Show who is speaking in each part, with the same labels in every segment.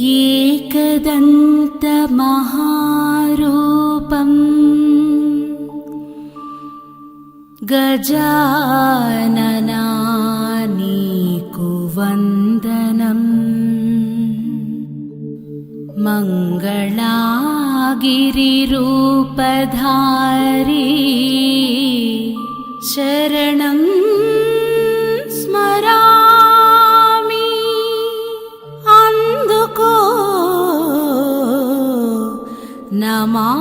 Speaker 1: एकदन्तमहारूपम् गजाननानीकुवन्दनम् मङ्गलागिरिरूपधारी शरणं स्मरामि అందుకో నమామి.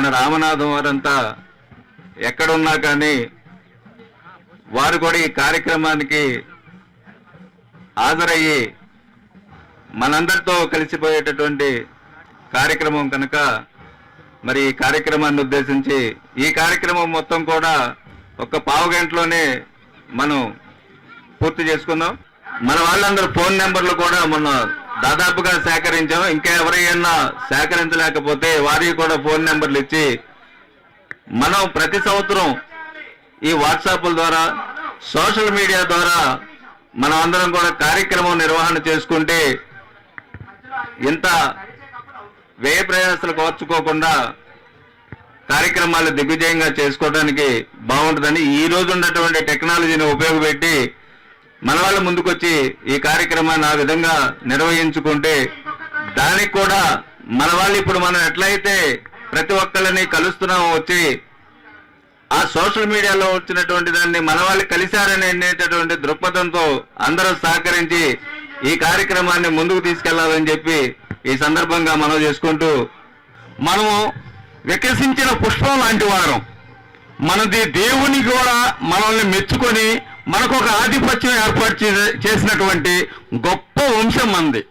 Speaker 2: మన రామనాథం వారంతా ఎక్కడున్నా కానీ వారు కూడా ఈ కార్యక్రమానికి హాజరయ్యి మనందరితో కలిసిపోయేటటువంటి కార్యక్రమం కనుక మరి ఈ కార్యక్రమాన్ని ఉద్దేశించి ఈ కార్యక్రమం మొత్తం కూడా ఒక పావు గంటలోనే మనం పూర్తి చేసుకుందాం. మన వాళ్ళందరూ ఫోన్ నెంబర్లు కూడా మనం దాదాపుగా సేకరించాం. ఇంకా ఎవరైనా సేకరించలేకపోతే వారికి కూడా ఫోన్ నెంబర్లు ఇచ్చి మనం ప్రతి సంవత్సరం ఈ వాట్సాప్ల ద్వారా సోషల్ మీడియా ద్వారా మనం అందరం కూడా కార్యక్రమం నిర్వహణ చేసుకుంటే ఇంత వ్యయ ప్రయాసాలు కోర్చుకోకుండా కార్యక్రమాలు దిగ్విజయంగా చేసుకోవడానికి బాగుంటుందని ఈ రోజు ఉన్నటువంటి టెక్నాలజీని ఉపయోగపెట్టి మన వాళ్ళు ముందుకొచ్చి ఈ కార్యక్రమాన్ని ఆ విధంగా నిర్వహించుకుంటే దానికి కూడా మన వాళ్ళు ఇప్పుడు మనం ఎట్లయితే ప్రతి ఒక్కళ్ళని కలుస్తున్నాం వచ్చి ఆ సోషల్ మీడియాలో వచ్చినటువంటి దాన్ని మన వాళ్ళు కలిశారని అనేటటువంటి దృక్పథంతో అందరూ సహకరించి ఈ కార్యక్రమాన్ని ముందుకు తీసుకెళ్లాలని చెప్పి ఈ సందర్భంగా మనం చేసుకుంటూ, మనము వికసించిన పుష్పం లాంటి వారం, మనది దేవుని కూడా మనల్ని మెచ్చుకొని మనకు ఒక ఆధిపత్యం ఏర్పాటు చేసినటువంటి గొప్ప వంశం మనది.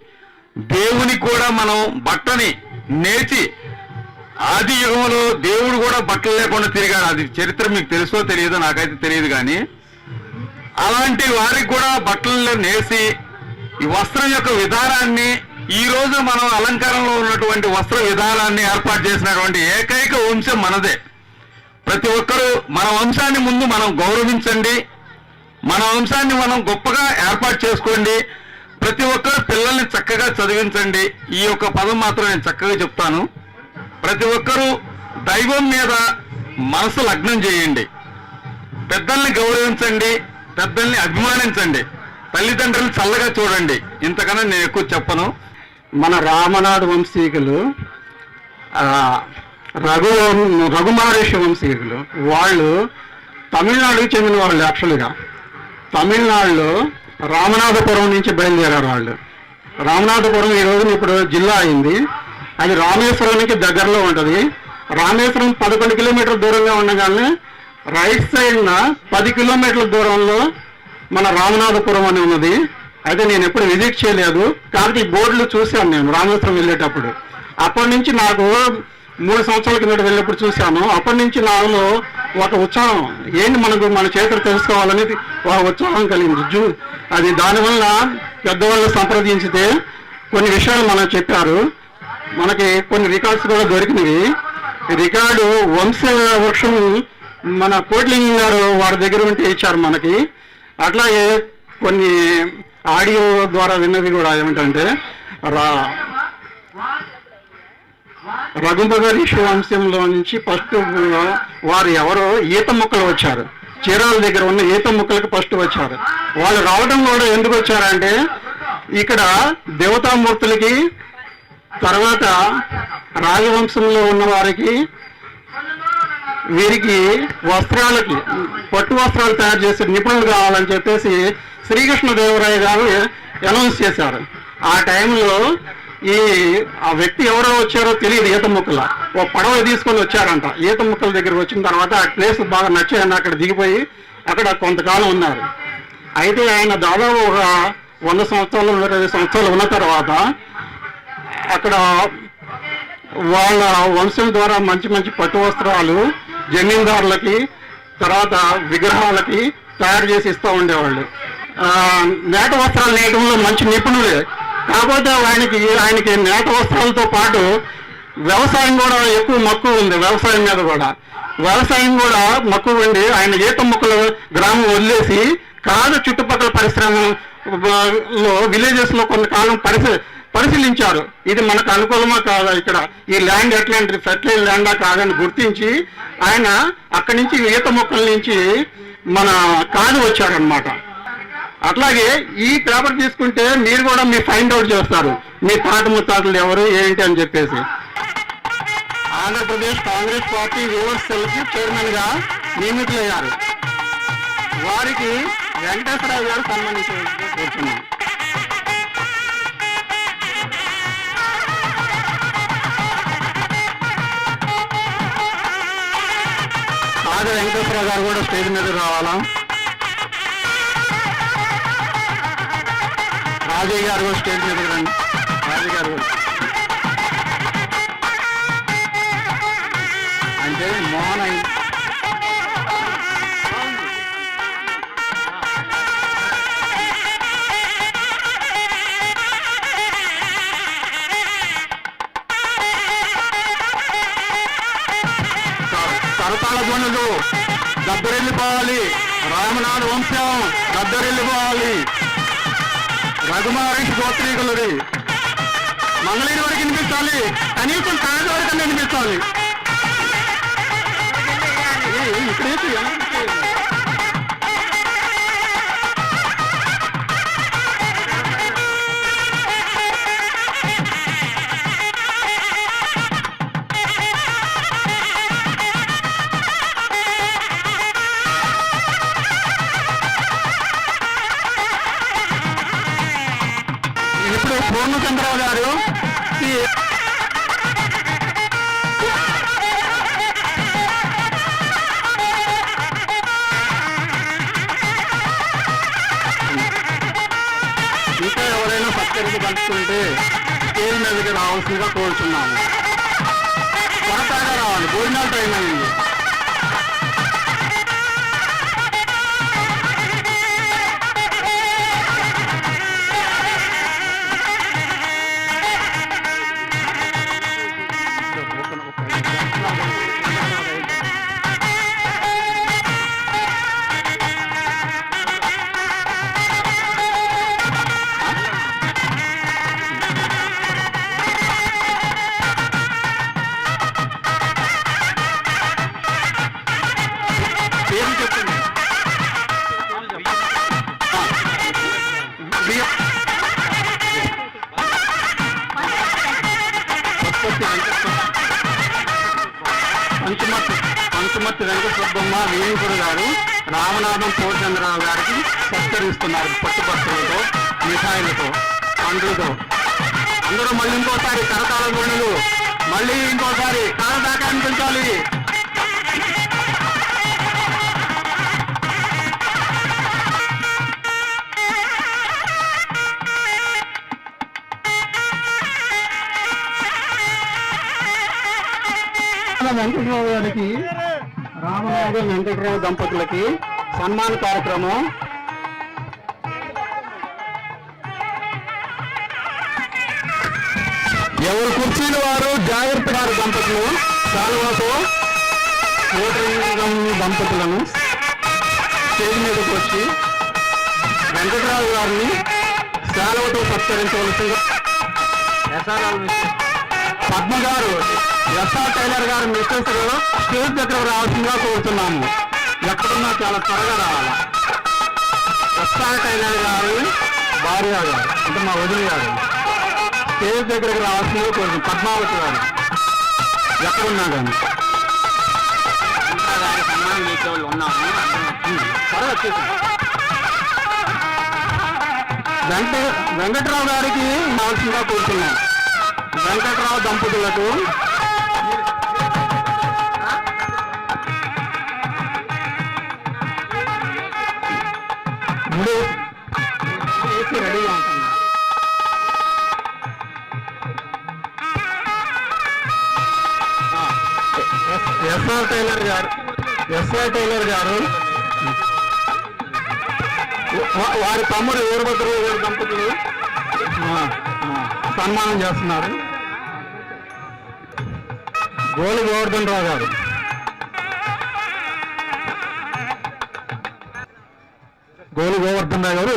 Speaker 2: దేవుని కూడా మనం బట్టని నేర్చి ఆది యుగంలో దేవుడు కూడా బట్టలు లేకుండా తిరిగాడు. అది చరిత్ర మీకు తెలుసో తెలియదో నాకైతే తెలియదు, కానీ అలాంటి వారికి కూడా బట్టలు నేసి ఈ వస్త్రం యొక్క విధానాన్ని ఈ రోజు మనం అలంకారంలో ఉన్నటువంటి వస్త్ర విధానాన్ని ఏర్పాటు చేసినటువంటి ఏకైక వంశం మనదే. ప్రతి ఒక్కరూ మన వంశాన్ని ముందు మనం గౌరవించండి, మన వంశాన్ని మనం గొప్పగా ఏర్పాటు చేసుకోండి. ప్రతి ఒక్కరు పిల్లల్ని చక్కగా చదివించండి. ఈ యొక్క పదం మాత్రం నేను చక్కగా చెప్తాను. ప్రతి ఒక్కరూ దైవం మీద మనసు లగ్నం చేయండి, పెద్దల్ని గౌరవించండి, పెద్దల్ని అభిమానించండి, తల్లిదండ్రులు చల్లగా చూడండి. ఇంతకన్నా నేను ఎక్కువ చెప్పను.
Speaker 3: మన రామనాథ వంశీకులు రఘుమహర్షి వంశీకులు వాళ్ళు తమిళనాడుకి చెందిన వాళ్ళు. యాక్చువల్గా తమిళనాడులో రామనాథపురం నుంచి బయలుదేరారు వాళ్ళు. రామనాథపురం ఈ రోజున ఇప్పుడు జిల్లా అయింది. అది రామేశ్వరానికి దగ్గరలో ఉంటుంది. రామేశ్వరం 11 కిలోమీటర్ల దూరంగా ఉండగానే రైట్ సైడ్న 10 కిలోమీటర్ల దూరంలో మన రామనాథపురం అని ఉన్నది. అయితే నేను ఎప్పుడు విజిట్ చేయలేదు, కాబట్టి ఈ బోర్డులు చూశాను నేను రామేశ్వరం వెళ్ళేటప్పుడు. అప్పటి నుంచి నాకు 3 సంవత్సరాల కిందట వెళ్ళినప్పుడు చూశాను. అప్పటి నుంచి నాలో ఒక ఉత్సాహం, ఏంటి మన చరిత్ర తెలుసుకోవాలని ఒక ఉత్సాహం కలిగింది. అది దానివల్ల పెద్దవాళ్ళు సంప్రదించితే కొన్ని విషయాలు మనం చెప్పారు. మనకి కొన్ని రికార్డ్స్ కూడా దొరికినవి. రికార్డు వంశ వృక్షం మన కోట్లింగ్ గారు వారి దగ్గర ఉంటే ఇచ్చారు మనకి. అట్లాగే కొన్ని ఆడియో ద్వారా విన్నది కూడా ఏమిటంటే రఘుమహర్షి వంశంలో నుంచి ఫస్ట్ వారు ఎవరో ఈత మొక్కలు వచ్చారు. చీరాల దగ్గర ఉన్న ఈత మొక్కలకు ఫస్ట్ వచ్చారు. వాళ్ళు రావడం కూడా ఎందుకు వచ్చారంటే ఇక్కడ దేవతామూర్తులకి, తర్వాత రాజవంశంలో ఉన్న వారికి, వీరికి వస్త్రాలకి పట్టు వస్త్రాలు తయారు చేసే నిపుణులు కావాలని చెప్పేసి శ్రీకృష్ణదేవరాయ గారు అనౌన్స్ చేశారు. ఆ టైంలో ఆ వ్యక్తి ఎవరో వచ్చారో తెలియదు. ఈత ముక్కల ఓ పడవ తీసుకొని వచ్చారంట. ఈత ముక్కల దగ్గర వచ్చిన తర్వాత ఆ ప్లేస్ బాగా నచ్చాయని అక్కడ దిగిపోయి అక్కడ కొంతకాలం ఉన్నారు. అయితే ఆయన దాదాపు ఒక 100 సంవత్సరాలు 120 సంవత్సరాలు ఉన్న తర్వాత అక్కడ వాళ్ళ వంశం ద్వారా మంచి మంచి పట్టు వస్త్రాలు జమీందారులకి, తర్వాత విగ్రహాలకి తయారు చేసి ఇస్తూ ఉండేవాళ్ళు. నేత వస్త్రాలు నేయడంలో మంచి నిపుణులే. కాకపోతే ఆయనకి నేత వస్త్రాలతో పాటు వ్యవసాయం కూడా ఎక్కువ మక్కువ ఉంది. వ్యవసాయం మీద కూడా మక్కువ ఉండి ఆయన ఈత మొక్కల గ్రామం వదిలేసి కాదు చుట్టుపక్కల పరిశ్రమలో విలేజెస్లో కొంతకాలం పరిశీలించారు. ఇది మనకు అనుకూలమా కాదా, ఇక్కడ ఈ ల్యాండ్ ఎట్లాంటి ఫెర్టైల్ ల్యాండా కాదని గుర్తించి ఆయన అక్కడి నుంచి ఈత మొక్కల నుంచి మన కాదు వచ్చారనమాట. అట్లాగే ఈ పేపర్ తీసుకుంటే మీరు కూడా మీ ఫైండ్ అవుట్ చేస్తారు, మీ తాత ముత్తాతలు ఎవరు ఏంటి అని చెప్పేసి. ఆంధ్రప్రదేశ్ కాంగ్రెస్ పార్టీ వ్యూవర్స్ సెల్కి చైర్మన్ గా నియమితులయ్యారు. వారికి వెంకటేశ్వరరావు గారు సన్మానించాలని కోరుతున్నాం. వెంకటేశ్వర గారు కూడా స్టేజ్ మీద రావాలా. రాజయ్య గారు కూడా స్టేజ్ మీద రండి. రాజయ్య గారు అంటే మోహన్ అయి కరతాళ ధ్వనులు దద్దరిల్లిపోవాలి. రామనాథ వంశం దద్దరిల్లిపోవాలి. రఘుమహర్షి గోత్రీకులది మంగళగిరి వరకు వినిపించాలి. కనీసం కాజ వరకు వినిపించాలి. ఇక్కడైతే ఇప్పుడు పూర్ణచంద్రరావు గారు ఇంకా ఎవరైనా సత్కరించి పంచుకుంటే స్టేజ్ మీదకి రావాల్సిందిగా కోరుచున్నాము. త్వరగా రావాలి, భోజనాలు టైం అయింది. పేరు చెప్పండి. పంచమర్తి వెంకటసుబ్బమ్మ వేణుగురు గారు రామనాథం పూర్ణచంద్రరావు గారికి సత్కరిస్తున్నారు. పట్టుబట్టలతో, మిఠాయిలతో, పండ్లతో. అందరూ మళ్ళీ ఇంకోసారి కరతాళ ధ్వనులు, మళ్ళీ ఇంకోసారి కాల దాకా అనిపించాలి. వెంకటరావు గారికి, రామనాథం వెంకటరావు దంపతులకి సన్మాన కార్యక్రమం. ఎవరు కుర్చీలు వారు జాగ్రత్త. గారు దంపతులు శాలువాతో కోటలింగం దంపతులను స్టేజ్ మీదకి వచ్చి వెంకటరావు గారిని శాలువతో సత్కరించవలసిందిగా. పద్మ గారు, ఎస్ఆర్ టైలర్ గారు మిస్టర్స్ స్టేజ్ దగ్గర రావాల్సిందిగా కోరుతున్నాము. ఎక్కడున్నా చాలా త్వరగా రావాలి. ఎస్ఆర్ టైలర్ గారు భార్య గారు అంటే మా వదిలి గారు స్టేజ్ దగ్గరకు రావాల్సిందిగా కోరుతున్నాం. పద్మావతి గారు ఎక్కడున్నా కానీ సన్మానం చేసే వాళ్ళు ఉన్నాము. త్వరగా వచ్చేసాం. వెంకటరావు గారికి రావాల్సిందిగా కోరుతున్నాం. వెంకటరావు దంపతులకు రెడీగా ఉంటుంది. ఎస్ఆర్ టైలర్ గారు వారి తమ్ముడు వీరభద్రరావు గారి దంపతులు సన్మానం చేస్తున్నారు. గోలి గోవర్ధన్ రావు గారు,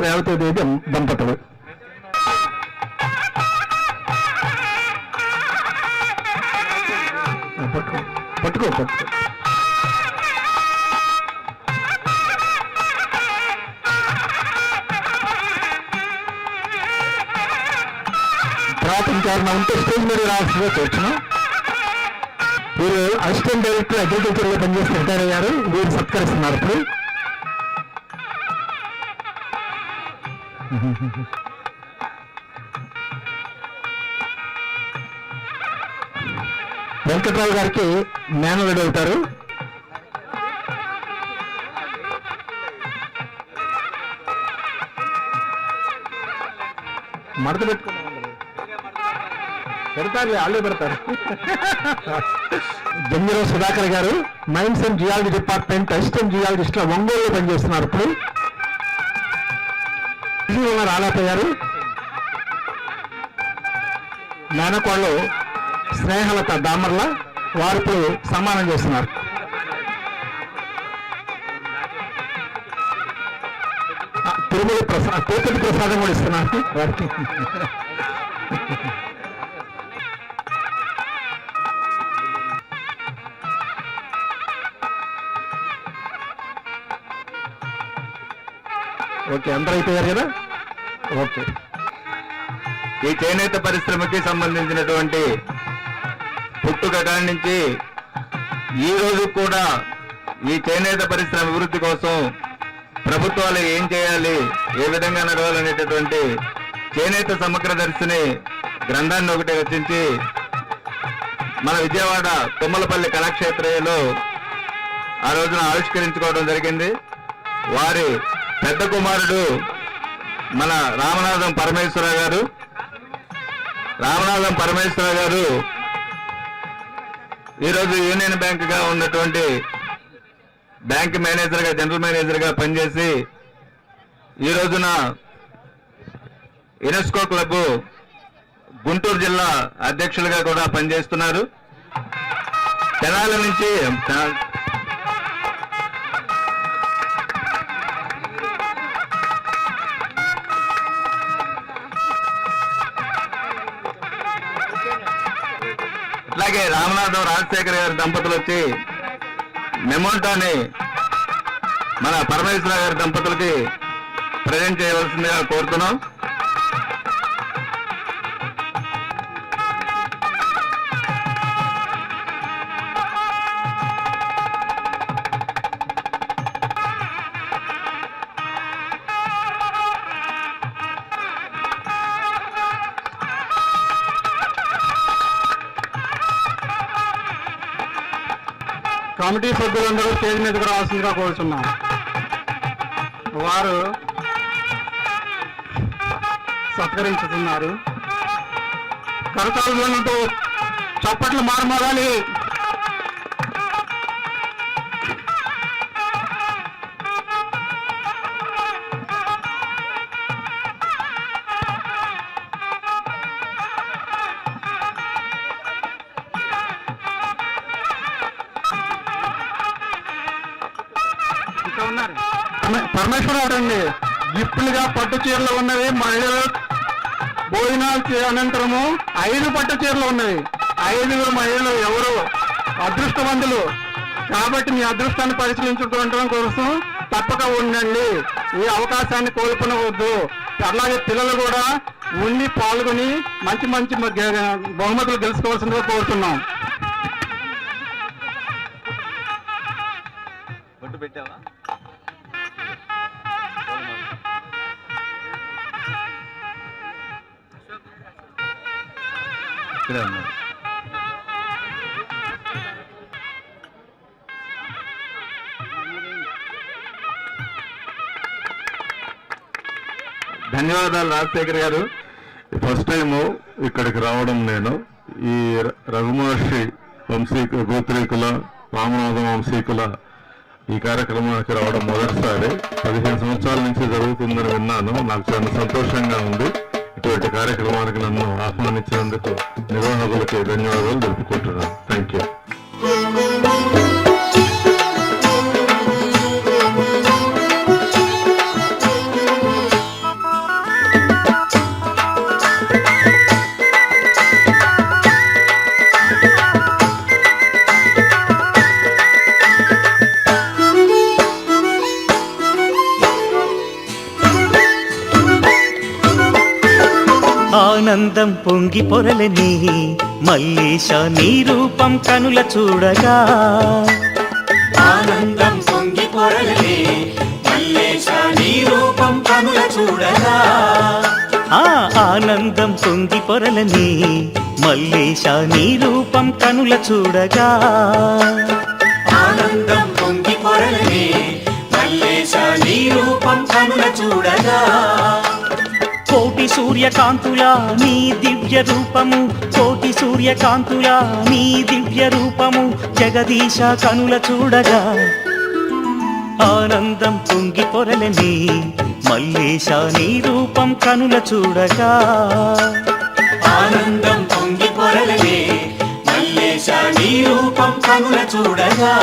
Speaker 3: రేవతి దేవి దంపతులు. పట్టుకో తర్వాత ఇంకేమన్నా ఉంటే స్టేజ్ మీద రావాల్సిందిగా కూర్చున్నాం. వీరు అసిస్టెంట్ డైరెక్టర్ అగ్రికల్చర్ లో పనిచేసి రిటైర్ అయ్యారు. వీరు సత్కరిస్తున్నారు. ఇప్పుడు వెంకట్రావు గారికి మేనల్లుడు అవుతారు.
Speaker 4: మడత పెట్టుకున్నాం పెడతారులే, వాళ్ళే పెడతారు. జంగిరావు సుధాకర్ గారు mines and geology department assistant geologist గా ఒంగోలులో పనిచేస్తున్నారు. ఇప్పుడు రాలాపయ్య గారు మేనకోళ్ళు స్నేహలత దామర్ల వారు ఇప్పుడు సన్మానం చేస్తున్నారు. తిరుమల ప్రసాద్ తిరుపతి ప్రసాదం కూడా ఇస్తున్నారు వారికి. ఓకే, అందరూ అయిపోయారు కదా. ఓకే,
Speaker 2: ఈ చేనేత పరిశ్రమకి సంబంధించినటువంటి పుట్టుక కాడి నుంచి ఈ రోజు కూడా ఈ చేనేత పరిశ్రమ అభివృద్ధి కోసం ప్రభుత్వాలు ఏం చేయాలి, ఏ విధంగా నడవాలనేటటువంటి చేనేత సమగ్ర దర్శిని గ్రంథాన్ని ఒకటి రచించి మన విజయవాడ తుమ్మలపల్లి కళాక్షేత్రంలో ఆ రోజున ఆవిష్కరించుకోవడం జరిగింది. వారి పెద్ద కుమారుడు మన రామనాథం పరమేశ్వర గారు ఈరోజు యూనియన్ బ్యాంక్ గా ఉన్నటువంటి బ్యాంక్ మేనేజర్ గా, జనరల్ మేనేజర్ గా పనిచేసి ఈ రోజున యునెస్కో క్లబ్ గుంటూరు జిల్లా అధ్యక్షులుగా కూడా పనిచేస్తున్నారు. తెనాలి నుంచి అలాగే రామనాథం రాజశేఖర్ గారి దంపతులు వచ్చి మెమోంటోని మన పరమేశ్వర గారి దంపతులకి ప్రజెంట్ చేయవలసిందిగా కోరుతున్నాం.
Speaker 3: కమిటీ సభ్యులందరూ స్టేజ్ మీదకి రావాల్సిందిగా కోరుచున్నాం. వారు సత్కరించుతున్నారు. కరతాళంతో చప్పట్లు మారమోగాలి. పరమేశ్వర అవరండి గిఫ్ట్లుగా పట్టు చీరలు ఉన్నవి. మహిళలు భోజనాలు అనంతరము 5 పట్టు చీరలు ఉన్నవి. 5 మహిళలు ఎవరు అదృష్టవంతులు కాబట్టి మీ అదృష్టాన్ని పరిశీలించుకోవడం కోసం తప్పక ఉండండి. ఈ అవకాశాన్ని కోల్పోవద్దు. అలాగే పిల్లలు కూడా ఉండి పాల్గొని మంచి మంచి బహుమతులు గెలుచుకోవాల్సిందిగా కోరుతున్నాం.
Speaker 2: పెట్టావా? ధన్యవాదాలు రాజశేఖర్ గారు.
Speaker 5: ఫస్ట్ టైము ఇక్కడికి రావడం నేను ఈ రఘుమహర్షి గోత్రీకుల రామనాథం వంశీకుల ఈ కార్యక్రమానికి రావడం మొదటిసారి. 15 సంవత్సరాల నుంచి జరుగుతుందని విన్నాను. నాకు చాలా సంతోషంగా ఉంది. ఇటువంటి కార్యక్రమానికి నన్ను ఆహ్వానించినందుకు నిర్వాహకులకి ధన్యవాదాలు తెలుపుకుంటున్నాను. Thank you.
Speaker 6: ఆనందం పొంగి పొరలని మల్లేశ నీ రూపం కనుల చూడగా. ఆనందం పొంగి పొరలని మల్లేశ నీ రూపం కనుల చూడగా. ఆనందం పొంగి పొరలని మల్లేశ నీ రూపం కనుల చూడగా. ఆనందం పొంగి పొరలని మల్లేశ నీ రూపం కనుల చూడగా. కోటి
Speaker 7: సూర్యకాంతుల నీ దివ్య రూపము, కోటి సూర్యకాంతుల నీ దివ్య రూపము, జగదీశ కనుల చూడగా ఆనందం పొంగి పొరలని, మల్లేశ నీ రూపం కనుల చూడగా
Speaker 6: ఆనందం పొంగి పొరలనే, మల్లేశ నీ రూపం కనుల చూడగా.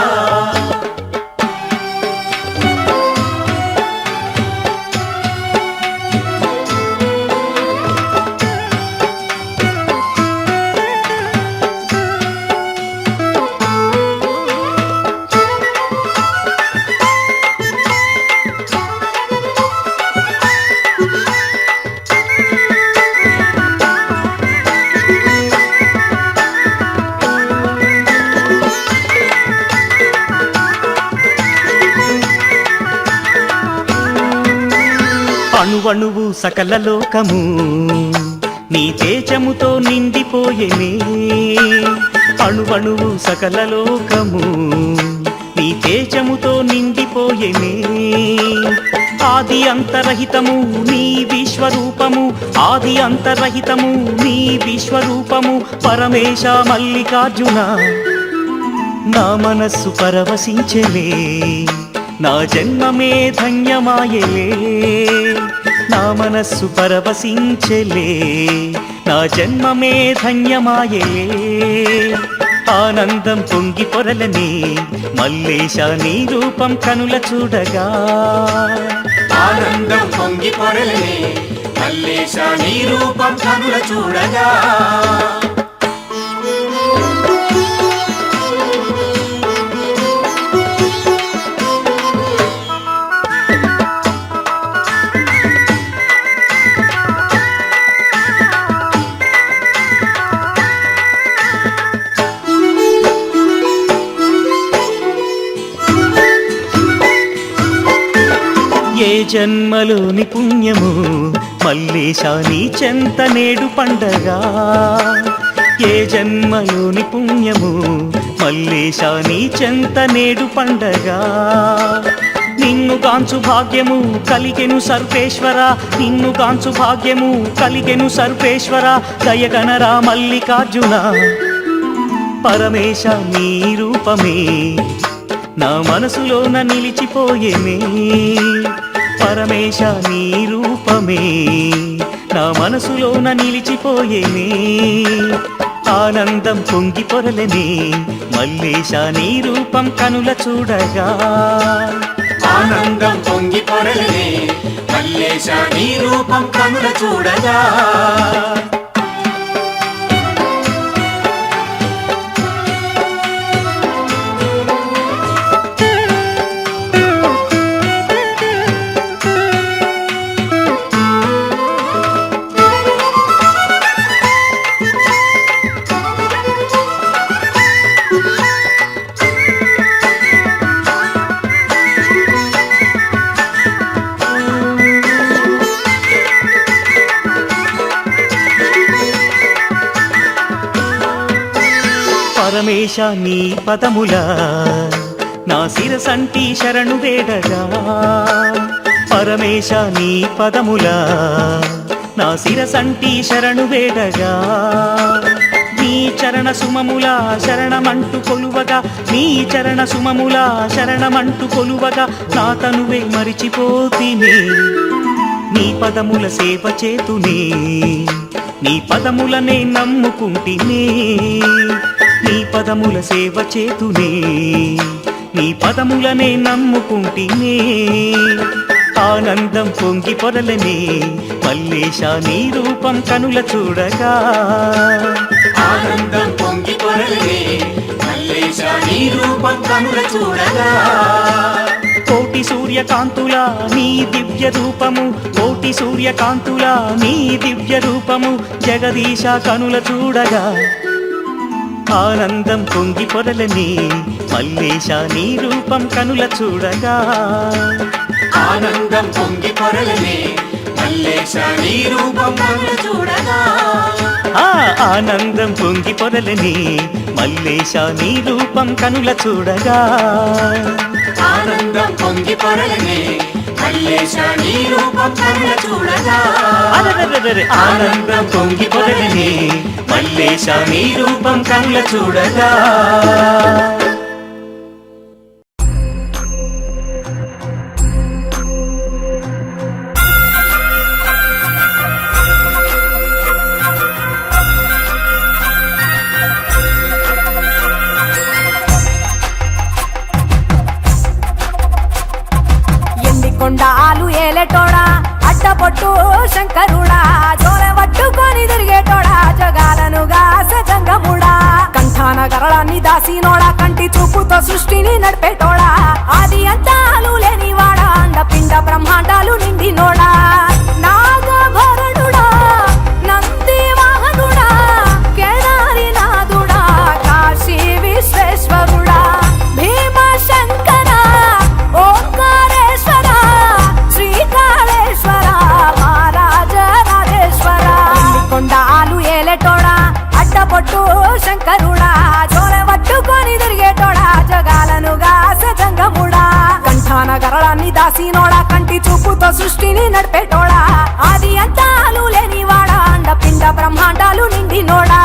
Speaker 7: అణువణువు సకల లోకము నీ తేజముతో నిండిపోయేనే, అణువణువు సకల లోకము నీ తేజముతో నిండిపోయేనే. ఆది అంతరహితము నీ విశ్వరూపము, ఆది అంతరహితము నీ విశ్వరూపము, పరమేశ మల్లికార్జున నా మనస్సు పరవశించెలే, నా జన్మమే ధన్యమాయలే, నా మనస్సు పరవశించెలే, నా జన్మమే ధన్యమాయలే. ఆనందం పొంగి పొరలని, మల్లేశ నీ రూపం కనుల చూడగా
Speaker 6: ఆనందం పొంగి పొరలనే, మల్లేశ నీ రూపం కనుల చూడగా.
Speaker 7: ఏ జన్మలోని పుణ్యము మల్లేశ నీ చెంత నేడు పండగా, ఏ జన్మలోని పుణ్యము మల్లేశ నీ చెంత నేడు పండగా. నిన్ను గాంచు భాగ్యము కలిగెను సర్వేశ్వర, నిన్ను గాంచు భాగ్యము కలిగెను సర్వేశ్వర, దయగనరా మల్లికార్జున పరమేశ నీ రూపమే నా మనసులోన నిలిచిపోయేనే, పరమేశ నీ రూపమే నా మనసులోన నిలిచిపోయేనే. ఆనందం పొంగి పొరలని, మల్లేశ నీ రూపం కనుల చూడగా
Speaker 6: ఆనందం పొంగి పొరలనే, మల్లేశ నీ రూపం కనుల చూడగా.
Speaker 7: పరమేశ నీ పదముల నా శిరసంటి శరణు వేడగా, పరమేశ నీ పదముల నా శిరసంటి శరణు వేడగా. నీ చరణ సుమముల శరణమంటూ కొలువగా, నీ చరణ సుమముల శరణమంటూ కొలువగా, నా తనువే మరిచిపోతినే, నీ పదముల సేవ చేతునే, నీ పదములనే నమ్ముకుంటినే, నీ పదముల సేవ చేతునే, నీ పదములనే నమ్ముకుంటినే. ఆనందం పొంగి పొరలనే, మల్లేశ నీ రూపం కనుల చూడగా
Speaker 6: ఆనందం పొంగి పొరలనే, మల్లేశ నీ రూపం కనుల చూడగా.
Speaker 7: కోటి సూర్యకాంతుల నీ దివ్య రూపము, కోటి సూర్యకాంతుల నీ దివ్య రూపము, జగదీశ కనుల చూడగా ఆనందం పొంగి పొరలని, మల్లేశ నీ రూపం కనుల చూడగా
Speaker 6: ఆనందం పొంగి పొరలనే, మల్లేశ నీ రూపం కనుల చూడగా.
Speaker 7: ఆనందం పొంగి పొరలని, మల్లేశ నీ రూపం కనుల చూడగా
Speaker 6: ఆనందం పొంగి పొరలనే, మల్లేశ నీ రూపం కనుల చూడగా
Speaker 7: అరెరెరెరె, ఆనందం పొంగి పొరలని మల్లేశ నీ రూపం కనుల చూడగా.
Speaker 1: కొండాలు ఏలేటోడా అడ్డపొట్టు శంకరుడా జోలె పట్టుకొని తిరిగేటోడా జగాలను గాసజంగముడా కంఠాన గరళాన్ని దాసినోడా కంటి చూపుతో సృష్టిని నడిపేటోడా ఆది అంతాలు లేనివాడా అండపిండ బ్రహ్మాండాలు నిండినోడా నాగభరణుడా నంది వాహనుడా కేదారినాథుడా కాశీ విశ్వేశ్వరుడా భీమ శంకర ఓంకారేశ్వర శ్రీకాళేశ్వర మహారాజ రాజేశ్వర కొండాలు ఏలేటోడా అడ్డపొట్టు శంకరుడా జోలె పట్టుకొని తిరిగేటోడా జగాలను గాసజంగముడా కంఠాన గరళాన్ని దాసినోడా కంటి చూపుతో సృష్టిని నడిపేటోడా ఆది అంతాలు లేనివాడా అండపిండ బ్రహ్మాండాలు నిండినోడా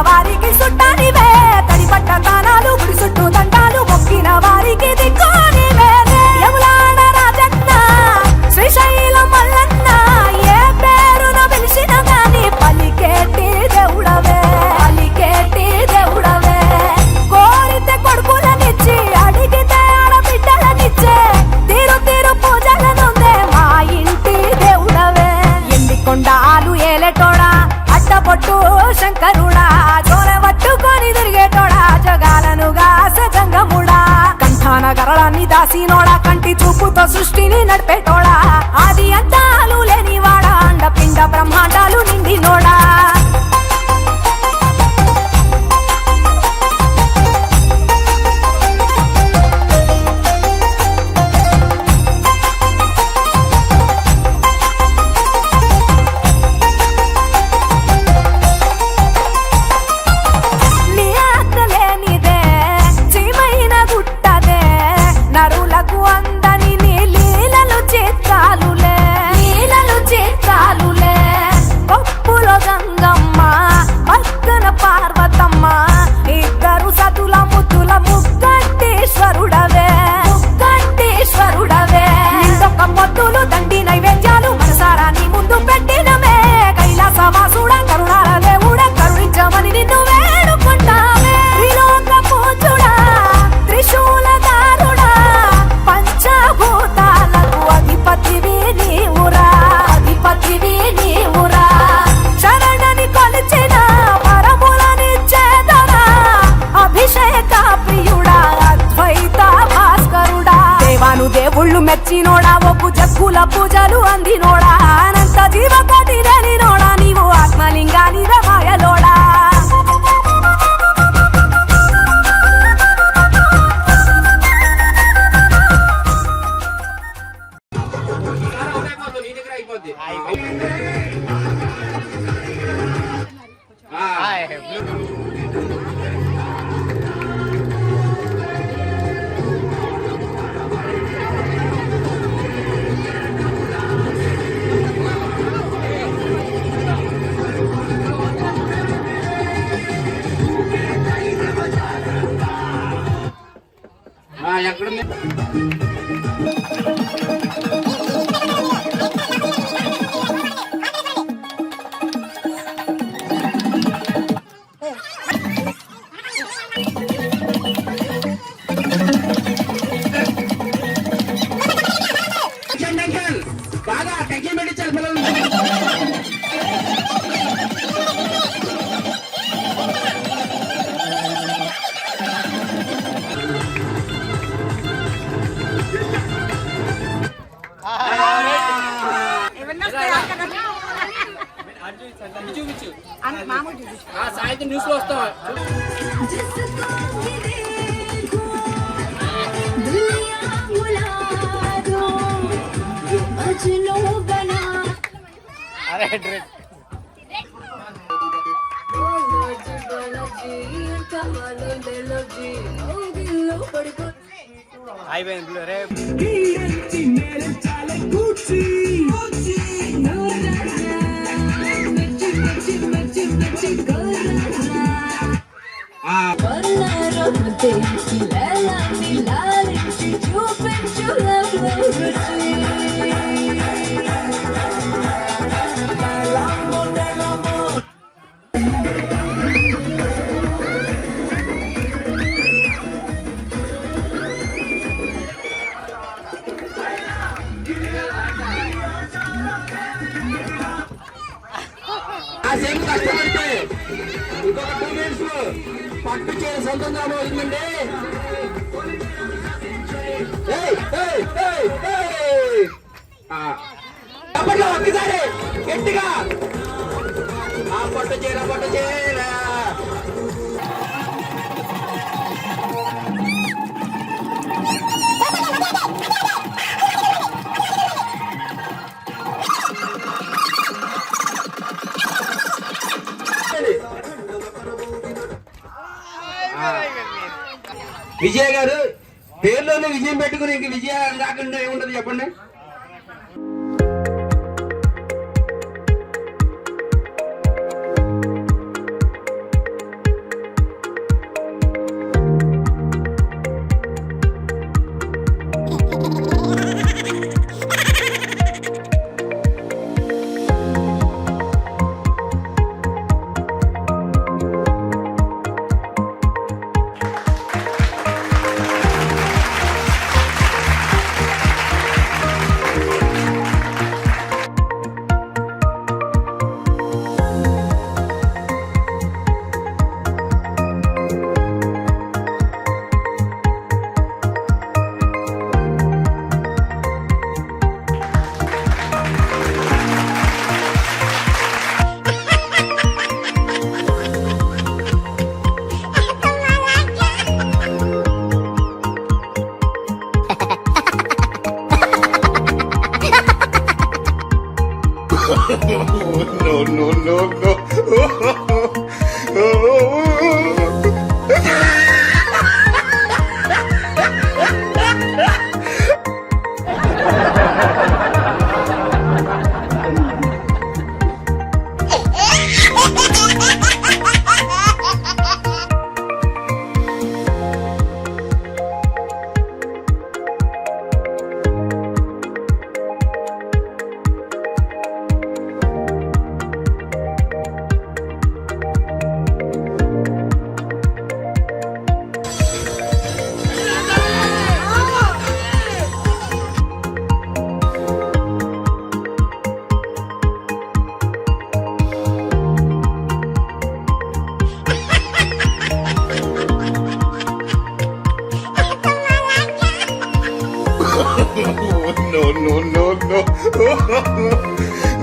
Speaker 1: వారికి సుట్టానివే తడిపట్ట తానాలు గుడి చుట్టూ దండాలు మొక్కిన వారికి దిక్కునివే యములాడ రాజన్న శ్రీశైల మల్లన్న ఏ పేరున పిలిచిన గాని పలికేటి దేవుడవే కోరితే కొడుకులనిచ్చి అడిగితే ఆడబిడ్డలనిచ్చే తీరు తీరు పూజలనుందే మా ఇంటి దేవుడవే ఎండి కొండాలు ఏలేటోడా అడ్డపొట్టు శంకరుడా జోలె పట్టుకొని తిరిగేటోడా జగాలను గాసజంగముడా కంఠాన గరళాన్ని దాసినోడా కంటి చూపుతో సృష్టిని నడిపేటోడా ఆది అంతాలు లేనివాడా అండపిండ బ్రహ్మాండాలు నిండినోడా నరులకు అందని నీ లీలలు చిత్రాలులే పప్పులో గంగమ్మ పక్కన పార్వతమ్మ ఇద్దరు సతుల ముద్దుల ముక్కంటేశ్వరుడవే నిందొక మొద్దులు దండి నైవేద్యాలు మనసారా నీ ముందు పెట్టినమే కైలాసవాసుడా కరుణాల దేవుడా కరుణించమని నిన్ను వేడుకుంటామే త్రిలోక పూజుడా త్రిశూలధారుడా పంచభూతాలకు అధిపతివి నీవురా శరణని కొలిచిన వరములనిచ్చేదరా అభిషేక ప్రియుడా అద్వైత భాస్కరుడా దేవాను దేవుళ్ళు మెచ్చినోడా ఒప్పు జగ్గుల పూజలు అందినోడా అనంత జీవకోటి నోడా నీవు ఆత్మలింగాని రమాయలోడా
Speaker 6: బాగా టెక్కి మెడిచల్
Speaker 8: న్యూస్ లో వస్తావా? అయిపోయింది రే. కష్టపడితే ఇంకొక 2 minutes లో పట్టు చీర సొంతంగా అవుతుందండి. అప్పట్లో ఒక్కసారి గట్టిగా ఆ పట్టు చీర విజయ గారు పేర్లోనే విజయం పెట్టుకుని ఇంక విజయం రాకుండా ఏముంటది చెప్పండి.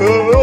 Speaker 5: no.